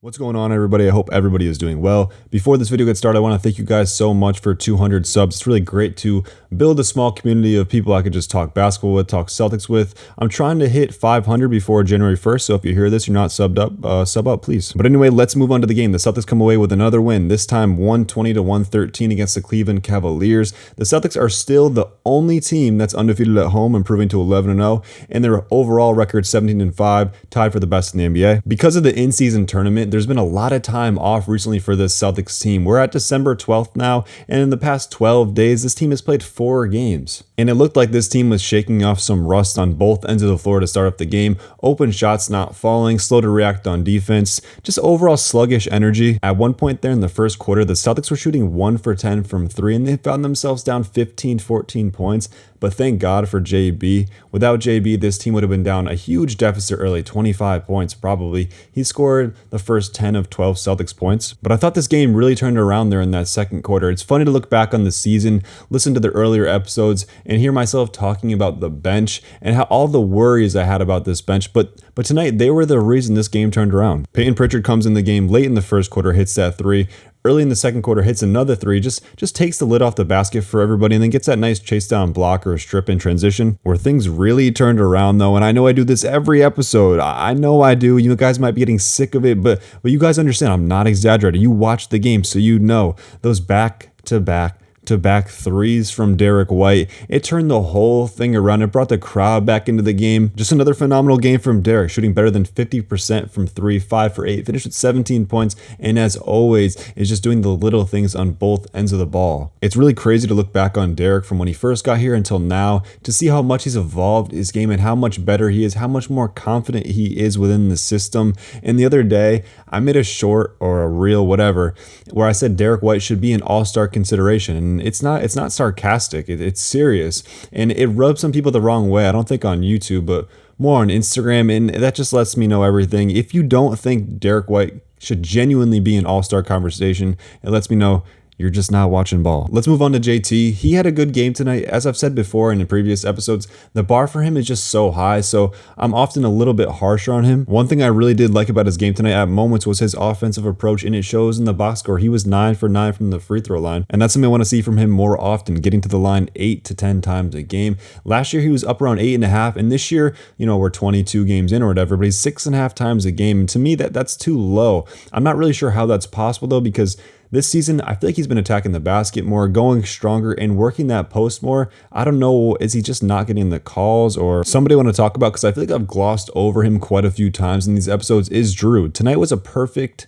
What's going on, everybody? I hope everybody is doing well. Before this video gets started, I want to thank you guys so much for 200 subs. It's really great to build a small community of people I could just talk basketball with, talk Celtics with. I'm trying to hit 500 before January 1st, so if you hear this, you're not subbed up, sub up, please. But anyway, let's move on to the game. The Celtics come away with another win, this time 120-113 against the Cleveland Cavaliers. The Celtics are still the only team that's undefeated at home, improving to 11-0, and their overall record 17-5, tied for the best in the NBA. Because of the in-season tournament, there's been a lot of time off recently for this Celtics team. We're at December 12th now, and in the past 12 days, this team has played 4 games. And it looked like this team was shaking off some rust on both ends of the floor to start off the game. Open shots not falling, slow to react on defense, just overall sluggish energy. At one point there in the first quarter, the Celtics were shooting 1 for 10 from 3, and they found themselves down 14 points. But thank God for JB. Without JB, this team would have been down a huge deficit early, 25 points probably. He scored the first 10 of 12 Celtics points. But I thought this game really turned around there in that second quarter. It's funny to look back on the season, listen to the earlier episodes, and hear myself talking about the bench and how all the worries I had about this bench. But tonight, they were the reason this game turned around. Peyton Pritchard comes in the game late in the first quarter, hits that 3. Early in the second quarter, hits another 3, just takes the lid off the basket for everybody, and then gets that nice chase down block or a strip in transition where things really turned around though. And I know I do this every episode. I know I do. You guys might be getting sick of it, but you guys understand I'm not exaggerating. You watch the game, so you know those back-to-back threes from Derek White. It turned the whole thing around. It brought the crowd back into the game. Just another phenomenal game from Derek, shooting better than 50% from 3, 5 for 8, finished with 17 points, and as always, is just doing the little things on both ends of the ball. It's really crazy to look back on Derek from when he first got here until now, to see how much he's evolved his game and how much better he is, how much more confident he is within the system. And the other day, I made a short or a reel, whatever, where I said Derek White should be an all-star consideration. And it's not sarcastic, it's serious, and it rubs some people the wrong way. I don't think on YouTube, but more on Instagram, and that just lets me know everything. If you don't think Derek White should genuinely be an all-star conversation, it lets me know you're just not watching ball. Let's move on to JT. He had a good game tonight. As I've said before in the previous episodes, the bar for him is just so high, so I'm often a little bit harsher on him. One thing I really did like about his game tonight at moments was his offensive approach, and it shows in the box score. He was 9 for 9 from the free throw line, and that's something I want to see from him more often, getting to the line 8 to 10 times a game. Last year, he was up around 8.5, and this year, we're 22 games in or whatever, but he's 6.5 times a game, and to me, that's too low. I'm not really sure how that's possible, though, because this season, I feel like he's been attacking the basket more, going stronger, and working that post more. I don't know, is he just not getting the calls, or somebody I want to talk about, because I feel like I've glossed over him quite a few times in these episodes, is Drew. Tonight was a perfect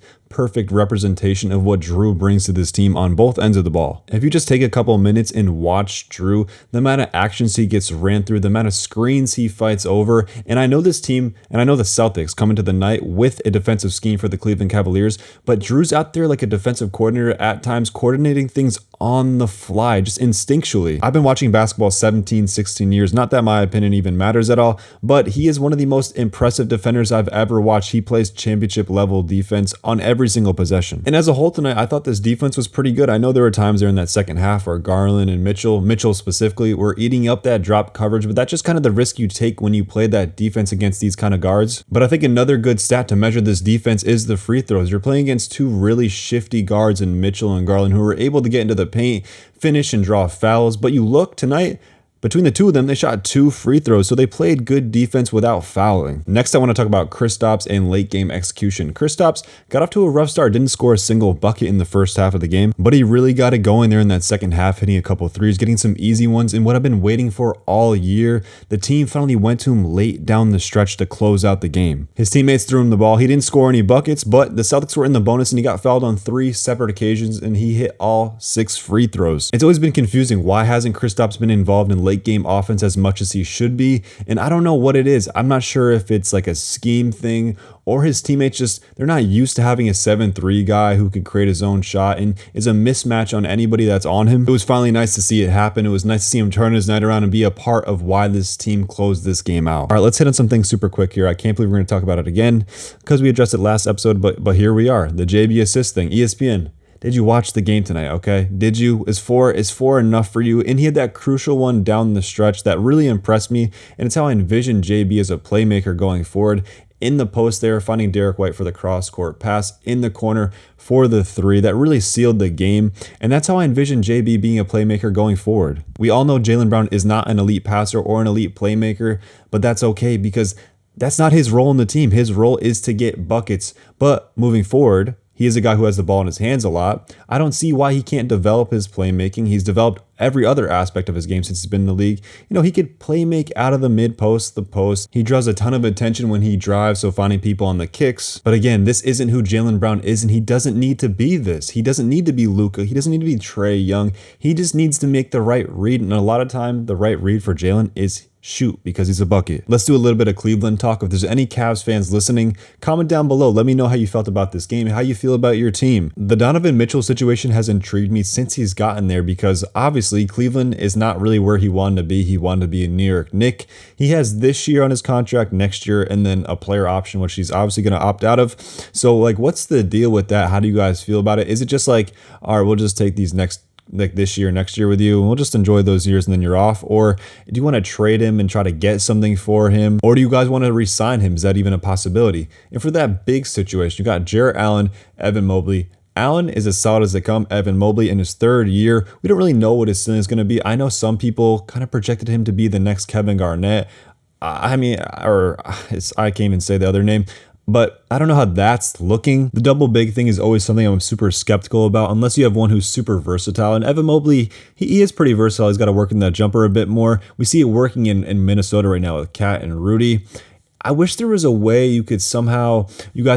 representation of what Drew brings to this team on both ends of the ball. If you just take a couple of minutes and watch Drew, the amount of actions he gets ran through, the amount of screens he fights over, and I know this team, and I know the Celtics come into the night with a defensive scheme for the Cleveland Cavaliers, but Drew's out there like a defensive coordinator at times, coordinating things on the fly, just instinctually. I've been watching basketball 17, 16 years, not that my opinion even matters at all, but he is one of the most impressive defenders I've ever watched. He plays championship level defense on every single possession. And as a whole tonight, I thought this defense was pretty good. I know there were times there in that second half where Garland and Mitchell specifically, were eating up that drop coverage, but that's just kind of the risk you take when you play that defense against these kind of guards. But I think another good stat to measure this defense is the free throws. You're playing against two really shifty guards in Mitchell and Garland who were able to get into the paint, finish, and draw fouls. But you look tonight, between the two of them, they shot 2 free throws, so they played good defense without fouling. Next, I want to talk about Kristaps and late game execution. Kristaps got off to a rough start, didn't score a single bucket in the first half of the game, but he really got it going there in that second half, hitting a couple threes, getting some easy ones, and what I've been waiting for all year, the team finally went to him late down the stretch to close out the game. His teammates threw him the ball. He didn't score any buckets, but the Celtics were in the bonus, and he got fouled on 3 separate occasions, and he hit all 6 free throws. It's always been confusing. Why hasn't Kristaps been involved in late game offense as much as he should be? And I don't know what it is. I'm not sure if it's like a scheme thing or his teammates just, they're not used to having a 7-3 guy who can create his own shot and is a mismatch on anybody that's on him. It was finally nice to see it happen. It was nice to see him turn his night around and be a part of why this team closed this game out. All right, let's hit on some things super quick here. I can't believe we're going to talk about it again because we addressed it last episode, but here we are. The JB assist thing, ESPN. Did you watch the game tonight? Okay. Did you? Is four enough for you? And he had that crucial one down the stretch that really impressed me. And it's how I envision JB as a playmaker going forward. in the post there, finding Derek White for the cross-court pass in the corner for the three. That really sealed the game, and that's how I envision JB being a playmaker going forward. We all know Jaylen Brown is not an elite passer or an elite playmaker, but that's okay because that's not his role in the team. His role is to get buckets, but moving forward, he is a guy who has the ball in his hands a lot. I don't see why he can't develop his playmaking. He's developed every other aspect of his game since he's been in the league. You know, he could play make out of the mid post, the post. He draws a ton of attention when he drives, so finding people on the kicks. But again, this isn't who Jaylen Brown is, and he doesn't need to be this. He doesn't need to be Luka. He doesn't need to be Trae Young. He just needs to make the right read, and a lot of time, the right read for Jaylen is shoot because he's a bucket. Let's do a little bit of Cleveland talk. If there's any Cavs fans listening, comment down below. Let me know how you felt about this game, how you feel about your team. The Donovan Mitchell situation has intrigued me since he's gotten there because obviously Cleveland is not really where he wanted to be. He wanted to be a New York Knick. He has this year on his contract, next year, and then a player option, which he's obviously going to opt out of. So like, what's the deal with that? How do you guys feel about it? Is it just like, all right, we'll just take these like this year, next year with you, and we'll just enjoy those years and then you're off? Or do you want to trade him and try to get something for him? Or do you guys want to re-sign him? Is that even a possibility? And for that big situation, you got Jarrett Allen, Evan Mobley. Allen is as solid as they come. Evan Mobley in his third year, we don't really know what his ceiling is going to be. I know some people kind of projected him to be the next Kevin Garnett. I can't even say the other name. But I don't know how that's looking. The double big thing is always something I'm super skeptical about unless you have one who's super versatile. And Evan Mobley, he is pretty versatile. He's got to work in that jumper a bit more. We see it working in Minnesota right now with Cat and Rudy. I wish there was a way you guys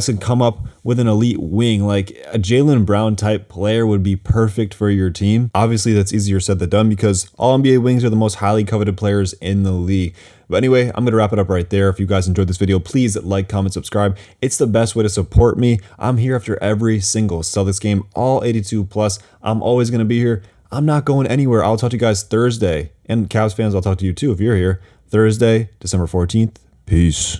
could come up with an elite wing, like a Jaylen Brown type player would be perfect for your team. Obviously, that's easier said than done because all NBA wings are the most highly coveted players in the league. But anyway, I'm going to wrap it up right there. If you guys enjoyed this video, please like, comment, subscribe. It's the best way to support me. I'm here after every single Celtics game, all 82 plus. I'm always going to be here. I'm not going anywhere. I'll talk to you guys Thursday. And Cavs fans, I'll talk to you too if you're here. Thursday, December 14th. Peace.